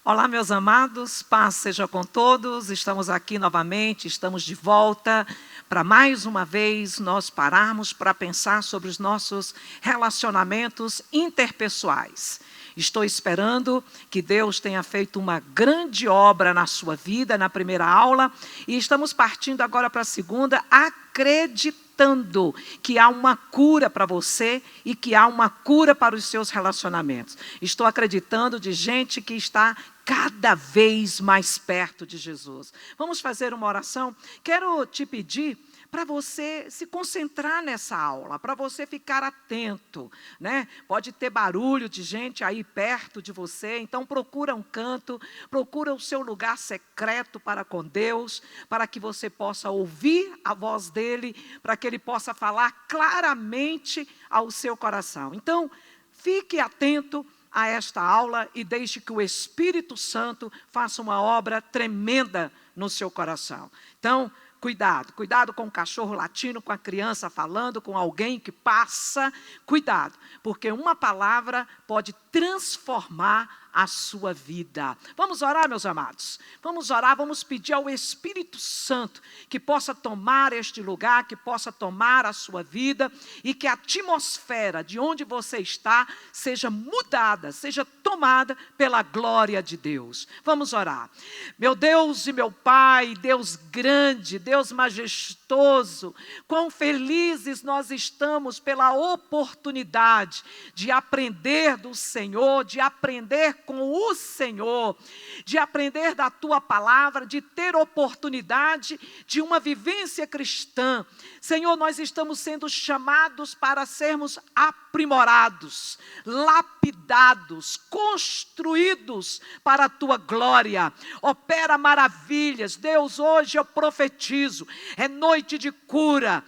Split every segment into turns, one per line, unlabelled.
Olá, meus amados, paz seja com todos. Estamos aqui novamente, estamos de volta para mais uma vez nós pararmos para pensar sobre os nossos relacionamentos interpessoais. Estou esperando que Deus tenha feito uma grande obra na sua vida, na primeira aula, e estamos partindo agora para a segunda, acreditando que há uma cura para você e que há uma cura para os seus relacionamentos. Estou acreditando de gente que está cada vez mais perto de Jesus. Vamos fazer uma oração? Quero te pedir para você se concentrar nessa aula, para você ficar atento, né? Pode ter barulho de gente aí perto de você, então procura um canto, procura o seu lugar secreto para com Deus, para que você possa ouvir a voz dele, para que ele possa falar claramente ao seu coração. Então, fique atento a esta aula e deixe que o Espírito Santo faça uma obra tremenda no seu coração. Então, cuidado com o cachorro latindo, com a criança falando, com alguém que passa. Cuidado, porque uma palavra pode transformar a sua vida. Vamos orar, meus amados? Vamos orar, vamos pedir ao Espírito Santo que possa tomar este lugar, que possa tomar a sua vida e que a atmosfera de onde você está seja mudada, seja tomada pela glória de Deus. Vamos orar. Meu Deus e meu Pai, Deus grande, Deus majestoso, quão felizes nós estamos pela oportunidade de aprender do Senhor, de aprender com o Senhor, de aprender da Tua palavra, de ter oportunidade de uma vivência cristã. Senhor, nós estamos sendo chamados para sermos aprimorados, lapidados, construídos para a Tua glória. Opera maravilhas. Deus, hoje eu profetizo, é noite de cura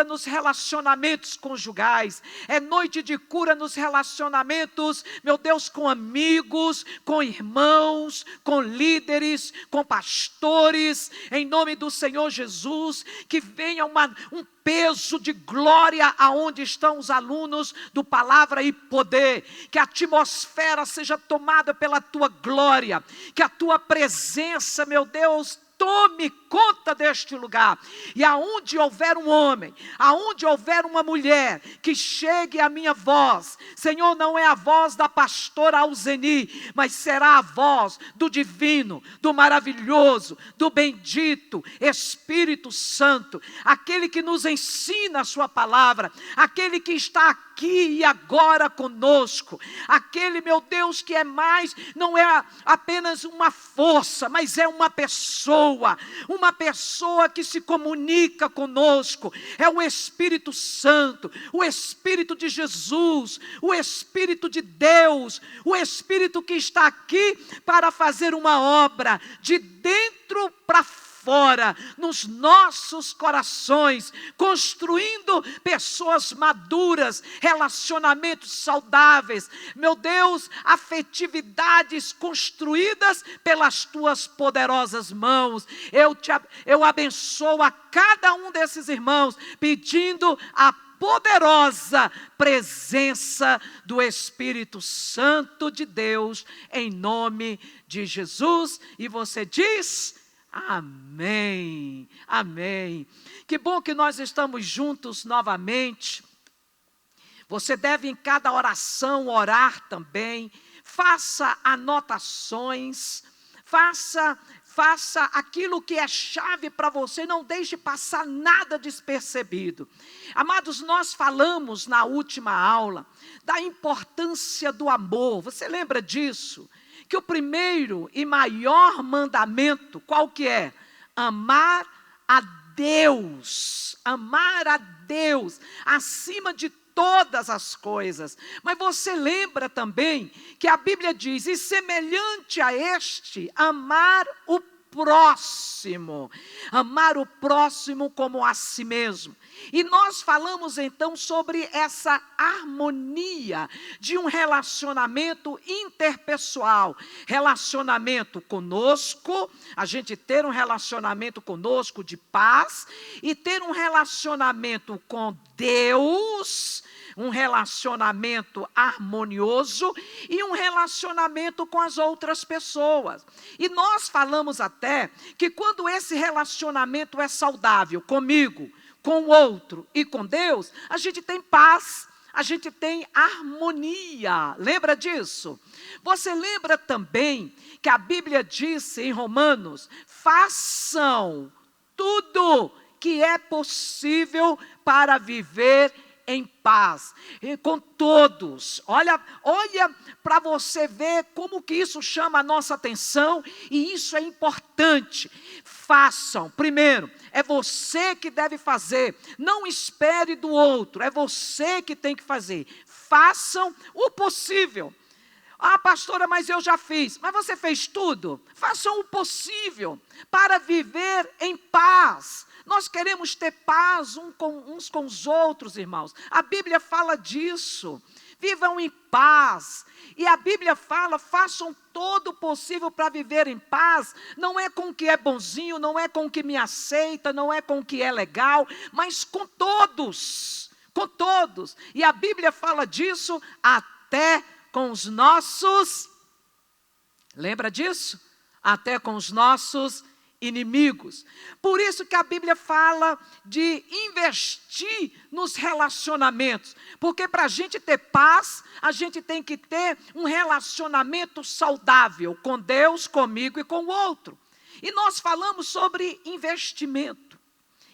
nos relacionamentos conjugais, é noite de cura nos relacionamentos, meu Deus, com amigos, com irmãos, com líderes, com pastores, em nome do Senhor Jesus, que venha um peso de glória aonde estão os alunos do Palavra e Poder, que a atmosfera seja tomada pela Tua glória, que a Tua presença, meu Deus, tome conta deste lugar, e aonde houver um homem, aonde houver uma mulher, que chegue a minha voz, Senhor, não é a voz da pastora Alzeni, mas será a voz do divino, do maravilhoso, do bendito Espírito Santo, aquele que nos ensina a sua palavra, aquele que está aqui e agora conosco, aquele, meu Deus, que é mais, não é apenas uma força, mas é uma pessoa que se comunica conosco, é o Espírito Santo, o Espírito de Jesus, o Espírito de Deus, o Espírito que está aqui para fazer uma obra de dentro para fora, nos nossos corações, construindo pessoas maduras, relacionamentos saudáveis, meu Deus, afetividades construídas pelas Tuas poderosas mãos. Eu abençoo a cada um desses irmãos, pedindo a poderosa presença do Espírito Santo de Deus, em nome de Jesus. E você diz: amém, amém. Que bom que nós estamos juntos novamente. Você deve em cada oração orar também. Faça anotações, faça aquilo que é chave para você, não deixe passar nada despercebido. Amados, nós falamos na última aula da importância do amor. Você lembra disso? Que o primeiro e maior mandamento, qual que é? Amar a Deus acima de todas as coisas. Mas você lembra também que a Bíblia diz: e semelhante a este, amar o próximo como a si mesmo. E nós falamos então sobre essa harmonia de um relacionamento interpessoal, relacionamento conosco, a gente ter um relacionamento conosco de paz, e ter um relacionamento com Deus, um relacionamento harmonioso e um relacionamento com as outras pessoas. E nós falamos até que quando esse relacionamento é saudável comigo, com o outro e com Deus, a gente tem paz, a gente tem harmonia. Lembra disso? Você lembra também que a Bíblia disse em Romanos: façam tudo que é possível para viver em paz, e com todos. Olha para você ver como que isso chama a nossa atenção, e isso é importante. Façam, primeiro, é você que deve fazer, não espere do outro, é você que tem que fazer. Façam o possível. Ah, pastora, mas eu já fiz. Mas você fez tudo? Façam o possível para viver em paz. Nós queremos ter paz uns com os outros, irmãos. A Bíblia fala disso. Vivam em paz. E a Bíblia fala: façam todo o possível para viver em paz. Não é com o que é bonzinho, não é com o que me aceita, não é com o que é legal, mas com todos. Com todos. E a Bíblia fala disso até com os nossos, lembra disso? Até com os nossos inimigos. Por isso que a Bíblia fala de investir nos relacionamentos, porque para a gente ter paz, a gente tem que ter um relacionamento saudável com Deus, comigo e com o outro. E nós falamos sobre investimento,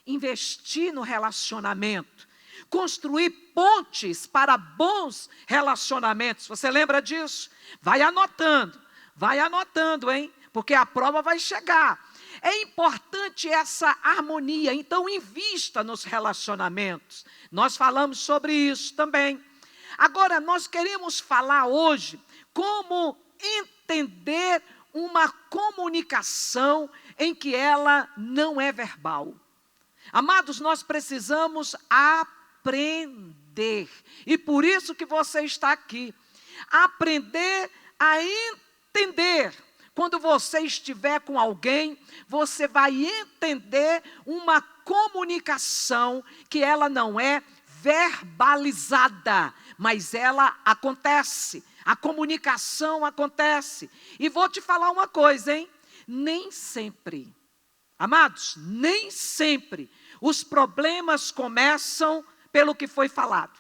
investir no relacionamento, construir pontes para bons relacionamentos. Você lembra disso? Vai anotando, hein? Porque a prova vai chegar. É importante essa harmonia, então invista nos relacionamentos. Nós falamos sobre isso também. Agora, nós queremos falar hoje como entender uma comunicação em que ela não é verbal. Amados, nós precisamos aprender, e por isso que você está aqui. Aprender a entender. Quando você estiver com alguém, você vai entender uma comunicação que ela não é verbalizada, mas ela acontece. A comunicação acontece. E vou te falar uma coisa, hein? Nem sempre, amados, nem sempre os problemas começam pelo que foi falado.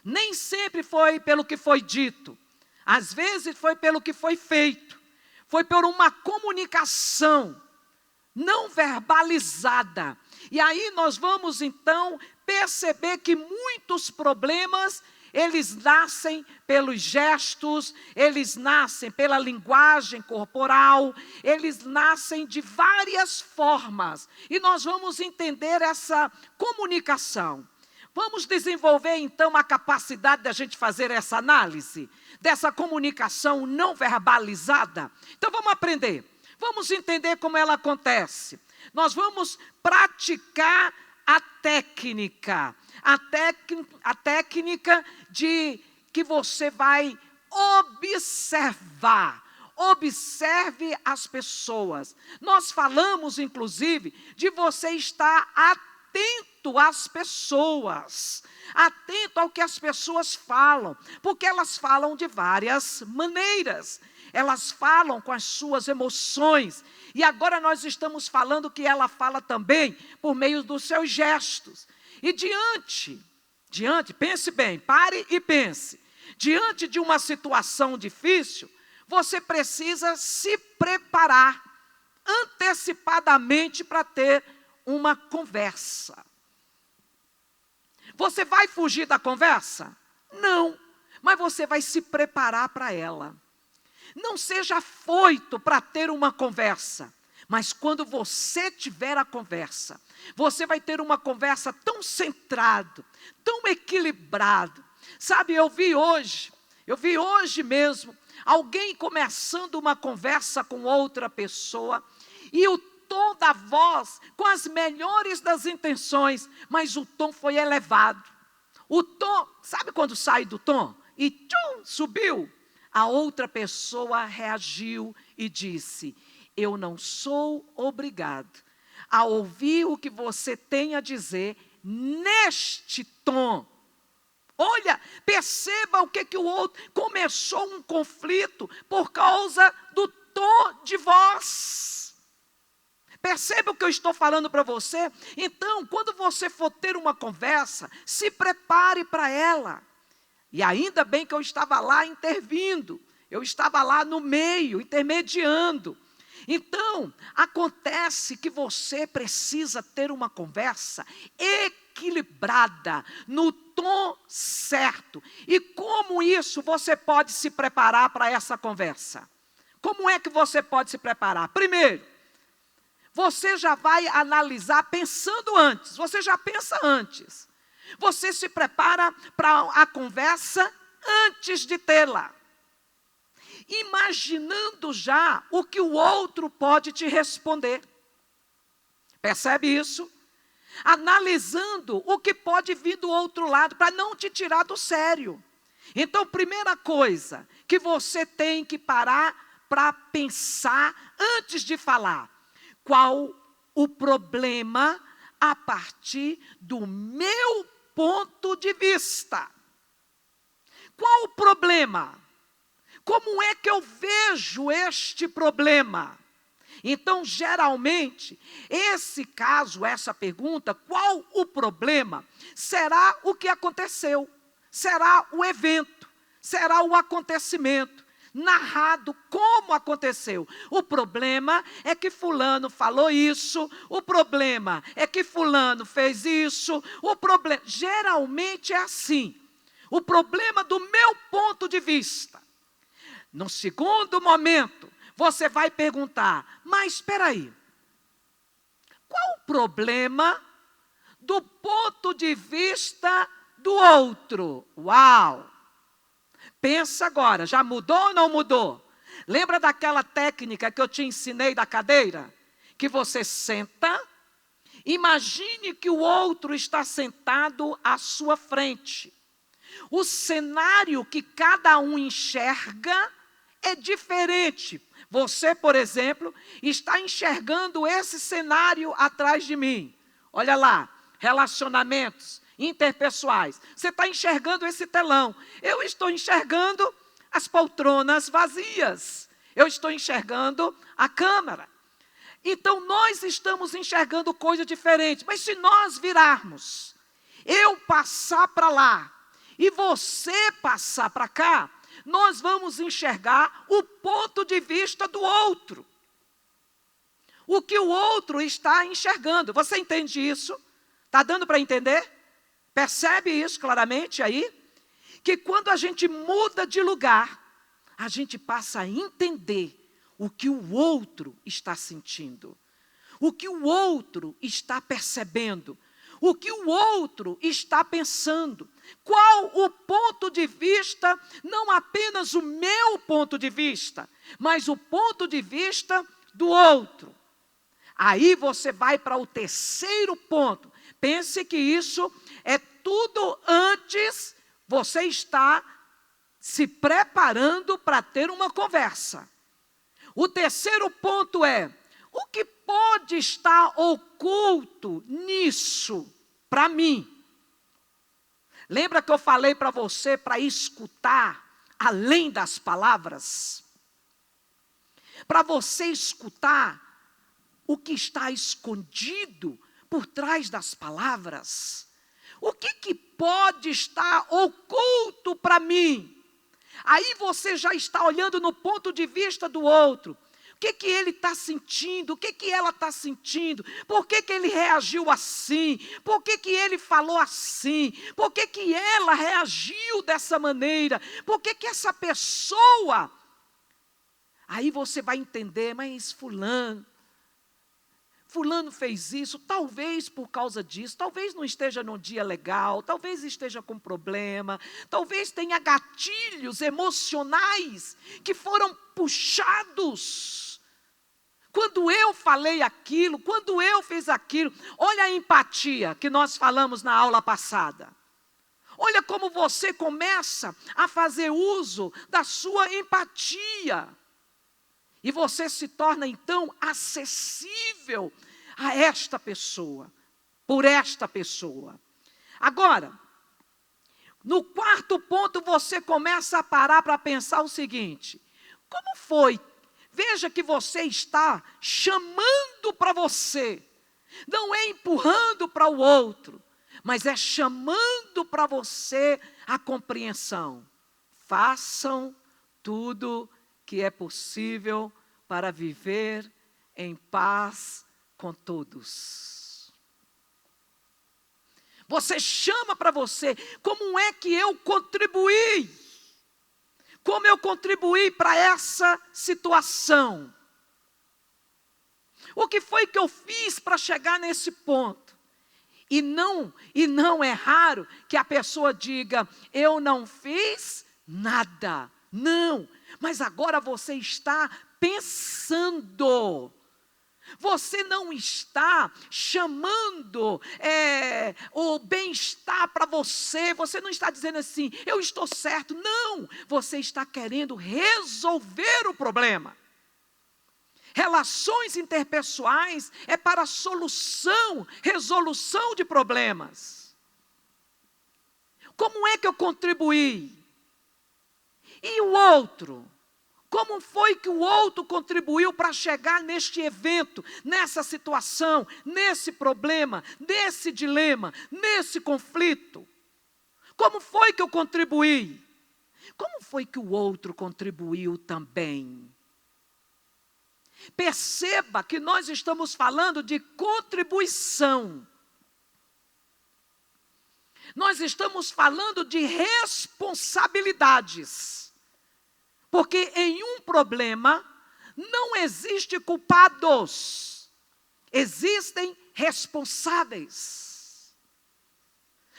Nem sempre foi pelo que foi dito. Às vezes foi pelo que foi feito, foi por uma comunicação não verbalizada. E aí nós vamos então perceber que muitos problemas, eles nascem pelos gestos, eles nascem pela linguagem corporal, eles nascem de várias formas. E nós vamos entender essa comunicação. Vamos desenvolver então a capacidade da gente fazer essa análise dessa comunicação não verbalizada. Então vamos aprender, vamos entender como ela acontece. Nós vamos praticar a técnica de que você vai observar. Observe as pessoas. Nós falamos inclusive de você estar atento às pessoas, atento ao que as pessoas falam, porque elas falam de várias maneiras, elas falam com as suas emoções, e agora nós estamos falando que ela fala também por meio dos seus gestos, e diante, pense bem, pare e pense, diante de uma situação difícil, você precisa se preparar antecipadamente para ter uma conversa. Você vai fugir da conversa? Não, mas você vai se preparar para ela. Não seja afoito para ter uma conversa, mas quando você tiver a conversa, você vai ter uma conversa tão centrado, tão equilibrado. Sabe, eu vi hoje mesmo, alguém começando uma conversa com outra pessoa, e o tom da voz, com as melhores das intenções, mas o tom foi elevado. O tom, sabe quando sai do tom? E tchum, subiu. A outra pessoa reagiu e disse: eu não sou obrigado a ouvir o que você tem a dizer neste tom. Olha, perceba o que o outro... Começou um conflito por causa do tom de voz. Percebe o que eu estou falando para você? Então, quando você for ter uma conversa, se prepare para ela. E ainda bem que eu estava lá intervindo. Eu estava lá no meio, intermediando. Então, acontece que você precisa ter uma conversa equilibrada, no tom certo. E como isso você pode se preparar para essa conversa? Como é que você pode se preparar? Primeiro, você já vai analisar pensando antes. Você já pensa antes. Você se prepara para a conversa antes de tê-la, imaginando já o que o outro pode te responder. Percebe isso? Analisando o que pode vir do outro lado, para não te tirar do sério. Então, primeira coisa que você tem que parar para pensar antes de falar: qual o problema a partir do meu ponto de vista? Qual o problema? Como é que eu vejo este problema? Então, geralmente, esse caso, essa pergunta, qual o problema? Será o que aconteceu, será o evento, será o acontecimento, narrado como aconteceu. O problema é que fulano falou isso, o problema é que fulano fez isso, o problema... Geralmente é assim, o problema do meu ponto de vista. No segundo momento, você vai perguntar: mas espera aí, qual o problema do ponto de vista do outro? Uau! Pensa agora, já mudou ou não mudou? Lembra daquela técnica que eu te ensinei da cadeira? Que você senta, imagine que o outro está sentado à sua frente. O cenário que cada um enxerga é diferente. Você, por exemplo, está enxergando esse cenário atrás de mim. Olha lá, relacionamentos interpessoais. Você está enxergando esse telão. Eu estou enxergando as poltronas vazias. Eu estou enxergando a câmara. Então, nós estamos enxergando coisa diferente. Mas se nós virarmos, eu passar para lá e você passar para cá, nós vamos enxergar o ponto de vista do outro. O que o outro está enxergando. Você entende isso? Está dando para entender? Percebe isso claramente aí? Que quando a gente muda de lugar, a gente passa a entender o que o outro está sentindo. O que o outro está percebendo. O que o outro está pensando. Qual o ponto de vista, não apenas o meu ponto de vista, mas o ponto de vista do outro. Aí você vai para o terceiro ponto. Pense que isso é tudo antes, você está se preparando para ter uma conversa. O terceiro ponto é: o que pode estar oculto nisso para mim? Lembra que eu falei para você para escutar além das palavras? Para você escutar o que está escondido por trás das palavras. O que pode estar oculto para mim? Aí você já está olhando no ponto de vista do outro. O que ele está sentindo? O que ela está sentindo? Por que ele reagiu assim? Por que ele falou assim? Por que ela reagiu dessa maneira? Por que essa pessoa... Aí você vai entender: mas fulano fez isso, talvez por causa disso, talvez não esteja num dia legal, talvez esteja com problema, talvez tenha gatilhos emocionais que foram puxados. Quando eu falei aquilo, quando eu fiz aquilo, olha a empatia que nós falamos na aula passada. Olha como você começa a fazer uso da sua empatia. E você se torna então acessível a esta pessoa, por esta pessoa. Agora, No quarto ponto, você começa a parar para pensar o seguinte: como foi? Veja que você está chamando para você, não é empurrando para o outro, mas é chamando para você a compreensão. Façam tudo que é possível para viver em paz com todos. Você chama para você, como é que eu contribuí? Como eu contribuí para essa situação? O que foi que eu fiz para chegar nesse ponto? E não é raro que a pessoa diga: eu não fiz nada. Não, mas agora você está pensando. Você não está chamando o bem-estar para você. Você não está dizendo assim: eu estou certo. Não, você está querendo resolver o problema. Relações interpessoais é para resolução de problemas. Como é que eu contribuí? E o outro? Como foi que o outro contribuiu para chegar neste evento, nessa situação, nesse problema, nesse dilema, nesse conflito? Como foi que eu contribuí? Como foi que o outro contribuiu também? Perceba que nós estamos falando de contribuição. Nós estamos falando de responsabilidades. Porque em um problema não existe culpados, existem responsáveis.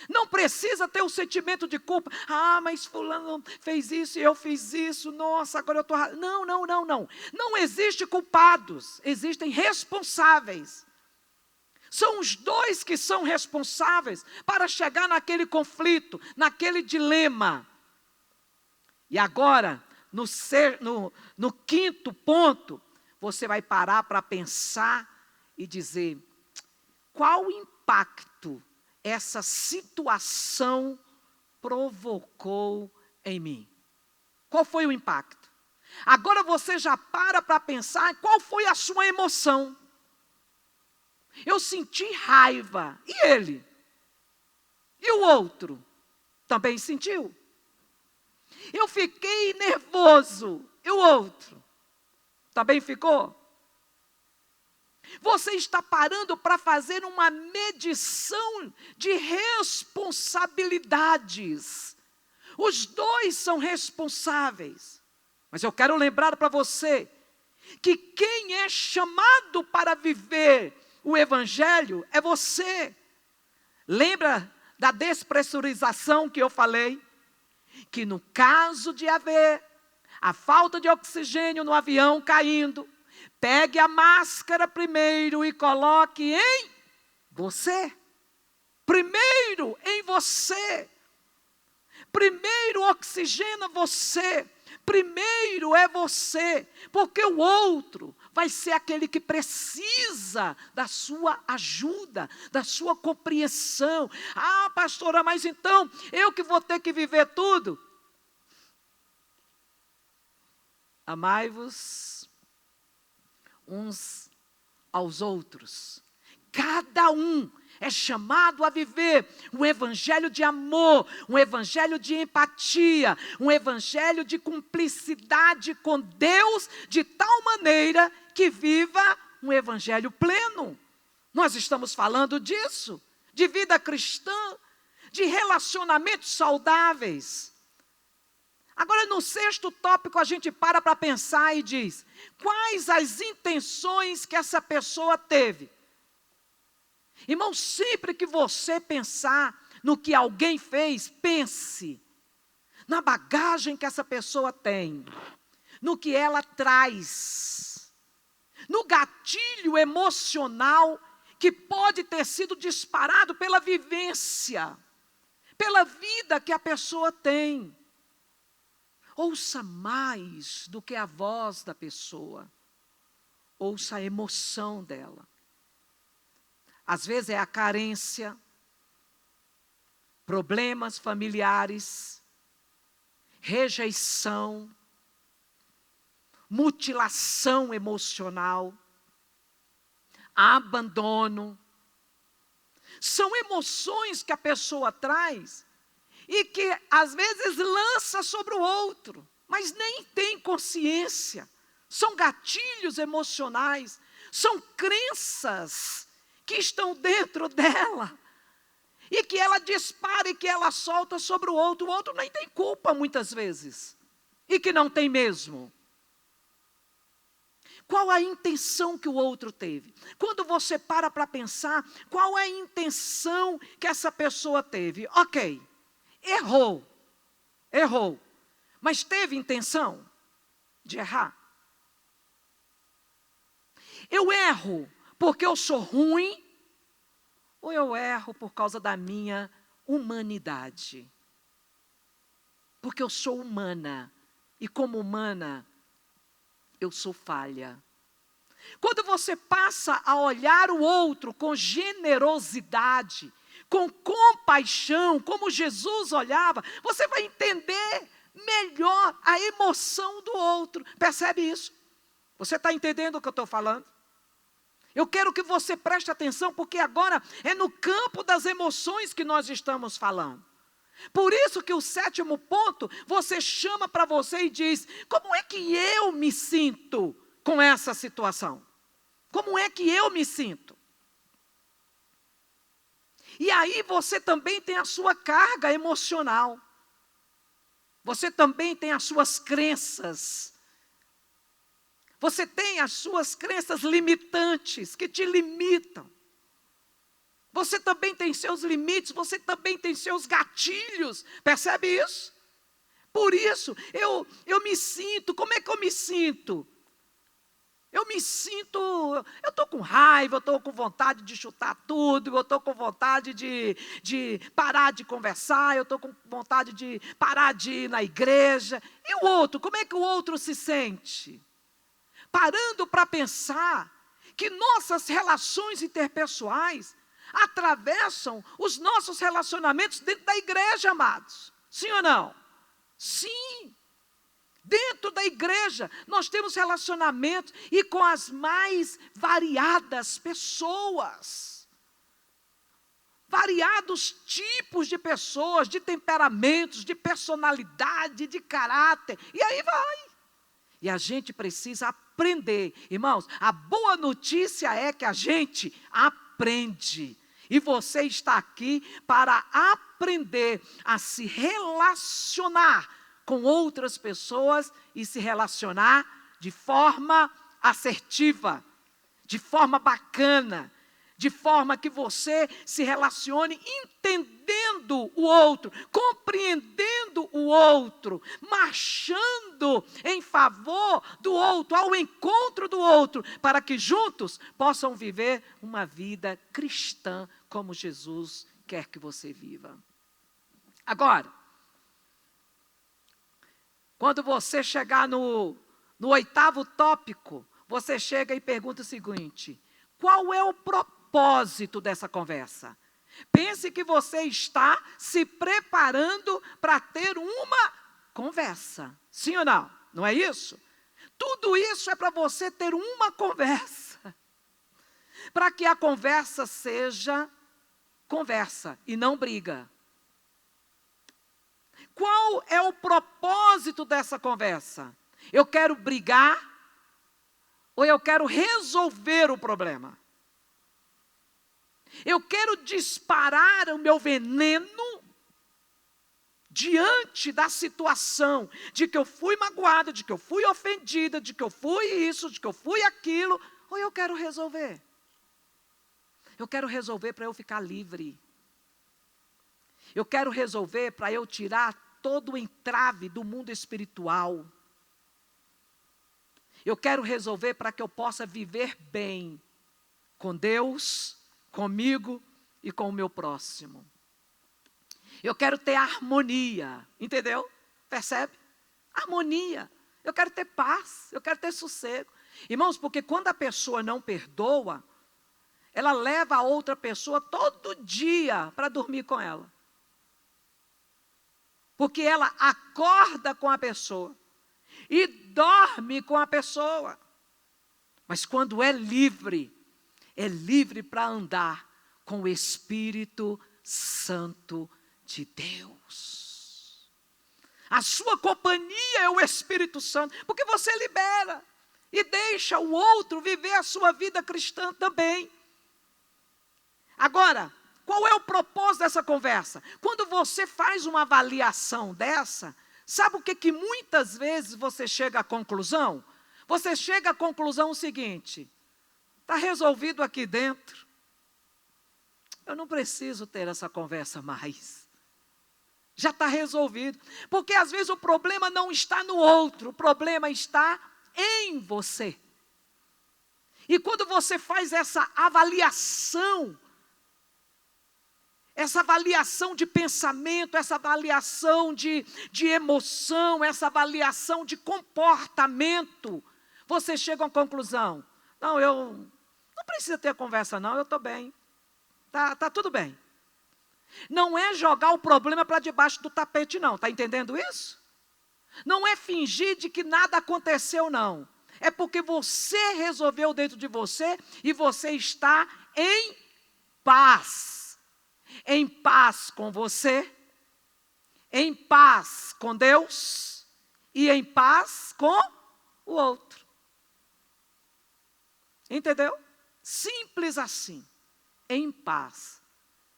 Não precisa ter o sentimento de culpa. Ah, mas fulano fez isso e eu fiz isso. Nossa, agora eu estou... Não. Não existe culpados, existem responsáveis. São os dois que são responsáveis para chegar naquele conflito, naquele dilema. E agora, no quinto ponto, você vai parar para pensar e dizer: qual o impacto essa situação provocou em mim? Qual foi o impacto? Agora você já para pensar qual foi a sua emoção. Eu senti raiva. E ele? E o outro? Também sentiu? Eu fiquei nervoso. E o outro? Também ficou? Você está parando para fazer uma medição de responsabilidades. Os dois são responsáveis. Mas eu quero lembrar para você que quem é chamado para viver o Evangelho é você. Lembra da despressurização que eu falei? Que no caso de haver a falta de oxigênio no avião caindo, pegue a máscara primeiro e coloque em você. Primeiro em você. Primeiro oxigena você. Primeiro é você. Porque o outro vai ser aquele que precisa da sua ajuda, da sua compreensão. Ah, pastora, mas então eu que vou ter que viver tudo? Amai-vos uns aos outros. Cada um é chamado a viver um evangelho de amor, um evangelho de empatia, um evangelho de cumplicidade com Deus, de tal maneira que viva um evangelho pleno. Nós estamos falando disso, de vida cristã, de relacionamentos saudáveis. Agora, no sexto tópico, a gente para pensar e diz: quais as intenções que essa pessoa teve? Irmão, sempre que você pensar no que alguém fez, pense na bagagem que essa pessoa tem, no que ela traz, no gatilho emocional que pode ter sido disparado pela vivência, pela vida que a pessoa tem. Ouça mais do que a voz da pessoa. Ouça a emoção dela. Às vezes é a carência. problemas familiares, rejeição, mutilação emocional, abandono. São emoções que a pessoa traz e que às vezes lança sobre o outro, mas nem tem consciência. São gatilhos emocionais, são crenças que estão dentro dela e que ela dispara e que ela solta sobre o outro nem tem culpa muitas vezes, e que não tem mesmo. Qual a intenção que o outro teve? Quando você para pensar, qual é a intenção que essa pessoa teve? Ok, errou, mas teve intenção de errar? Eu erro porque eu sou ruim, ou eu erro por causa da minha humanidade? Porque eu sou humana, e como humana, eu sou falha. Quando você passa a olhar o outro com generosidade, com compaixão, como Jesus olhava, você vai entender melhor a emoção do outro. Percebe isso? Você está entendendo o que eu estou falando? Eu quero que você preste atenção, porque agora é no campo das emoções que nós estamos falando. Por isso que o 7º ponto, você chama para você e diz: como é que eu me sinto com essa situação? Como é que eu me sinto? E aí você também tem a sua carga emocional. Você também tem as suas crenças. Você tem as suas crenças limitantes, que te limitam. Você também tem seus limites, você também tem seus gatilhos. Percebe isso? Por isso, eu me sinto, como é que eu me sinto? Eu estou com raiva, eu estou com vontade de chutar tudo, eu estou com vontade de parar de conversar, eu estou com vontade de parar de ir na igreja. E o outro, como é que o outro se sente? Parando para pensar que nossas relações interpessoais atravessam os nossos relacionamentos dentro da igreja, amados. Sim ou não? Sim. Dentro da igreja, nós temos relacionamentos e com as mais variadas pessoas. Variados tipos de pessoas, de temperamentos, de personalidade, de caráter. E aí vai. E a gente precisa aprender. Irmãos, a boa notícia é que a gente aprende. E você está aqui para aprender a se relacionar com outras pessoas e se relacionar de forma assertiva, de forma bacana, de forma que você se relacione entendendo o outro, compreendendo o outro, marchando em favor do outro, ao encontro do outro, para que juntos possam viver uma vida cristã como Jesus quer que você viva. Agora, quando você chegar no 8º tópico, você chega e pergunta o seguinte: qual é o propósito dessa conversa? Pense que você está se preparando para ter uma conversa. Sim ou não? Não é isso? Tudo isso é para você ter uma conversa. Para que a conversa seja conversa e não briga. Qual é o propósito dessa conversa? Eu quero brigar ou eu quero resolver o problema? Eu quero disparar o meu veneno diante da situação de que eu fui magoada, de que eu fui ofendida, de que eu fui isso, de que eu fui aquilo, ou eu quero resolver? Eu quero resolver para eu ficar livre. Eu quero resolver para eu tirar todo o entrave do mundo espiritual. Eu quero resolver para que eu possa viver bem com Deus, comigo e com o meu próximo. Eu quero ter harmonia, entendeu? Percebe? Harmonia. Eu quero ter paz, eu quero ter sossego. Irmãos, porque quando a pessoa não perdoa, ela leva a outra pessoa todo dia para dormir com ela. porque ela acorda com a pessoa e dorme com a pessoa. Mas quando é livre para andar com o Espírito Santo de Deus. A sua companhia é o Espírito Santo, porque você libera e deixa o outro viver a sua vida cristã também. Agora, qual é o propósito dessa conversa? Quando você faz uma avaliação dessa, sabe o que muitas vezes você chega à conclusão? Você chega à conclusão seguinte: está resolvido aqui dentro. Eu não preciso ter essa conversa mais. Já está resolvido. Porque às vezes o problema não está no outro, o problema está em você. E quando você faz essa avaliação de pensamento, essa avaliação de emoção, essa avaliação de comportamento, você chega a uma conclusão: não, eu não preciso ter conversa não, eu estou bem, tá tudo bem. Não é jogar o problema para debaixo do tapete não, está entendendo isso? Não é fingir de que nada aconteceu não, é porque você resolveu dentro de você e você está em paz. Em paz com você, em paz com Deus e em paz com o outro. Entendeu? Simples assim, em paz.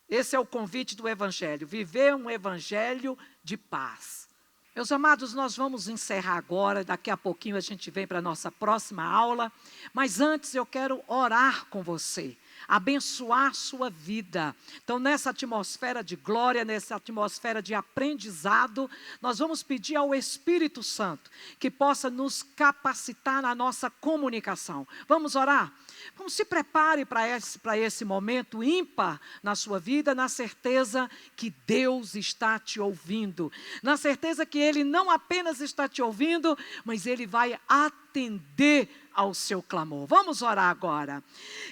Esse é o convite do Evangelho, viver um Evangelho de paz. Meus amados, nós vamos encerrar agora, daqui a pouquinho a gente vem para a nossa próxima aula, mas antes eu quero orar com você, abençoar sua vida. Então, nessa atmosfera de glória, nessa atmosfera de aprendizado, nós vamos pedir ao Espírito Santo que possa nos capacitar na nossa comunicação. Vamos orar? Então, se prepare para esse momento ímpar na sua vida, na certeza que Deus está te ouvindo, na certeza que Ele não apenas está te ouvindo, mas Ele vai atender ao seu clamor. Vamos orar agora.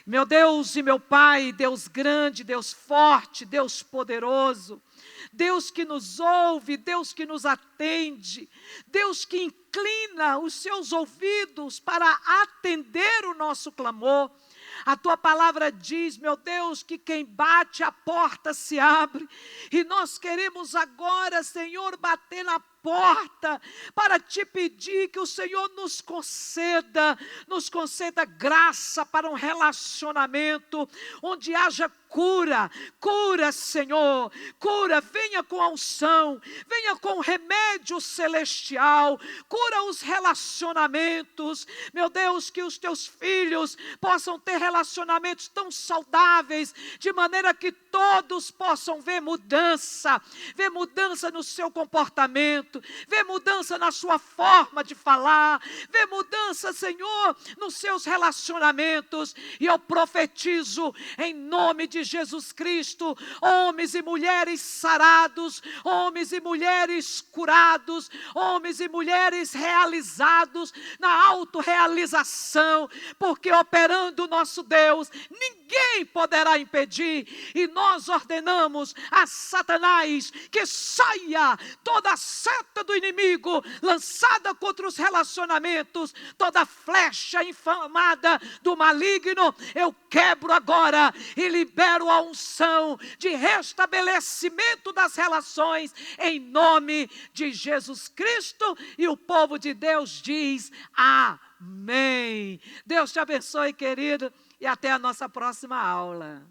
Meu Deus e meu Pai, Deus grande, Deus forte, Deus poderoso, Deus que nos ouve, Deus que nos atende, Deus que inclina os seus ouvidos para atender o nosso clamor. A tua palavra diz, meu Deus, que quem bate a porta se abre, e nós queremos agora, Senhor, bater na porta para te pedir que o Senhor nos conceda graça para um relacionamento onde haja cura, Senhor, cura, venha com a unção, venha com remédio celestial, cura os relacionamentos, meu Deus, que os teus filhos possam ter relacionamentos tão saudáveis, de maneira que todos possam ver mudança no seu comportamento, ver mudança na sua forma de falar, ver mudança, Senhor, nos seus relacionamentos. E eu profetizo em nome de Jesus Cristo, homens e mulheres sarados, homens e mulheres curados, homens e mulheres realizados na autorrealização, porque operando o nosso Deus, ninguém poderá impedir. E nós ordenamos a Satanás que saia toda a seta do inimigo lançada contra os relacionamentos, toda flecha inflamada do maligno, eu quebro agora e libero a unção de restabelecimento das relações em nome de Jesus Cristo. E o povo de Deus diz amém. Deus te abençoe, querido, e até a nossa próxima aula.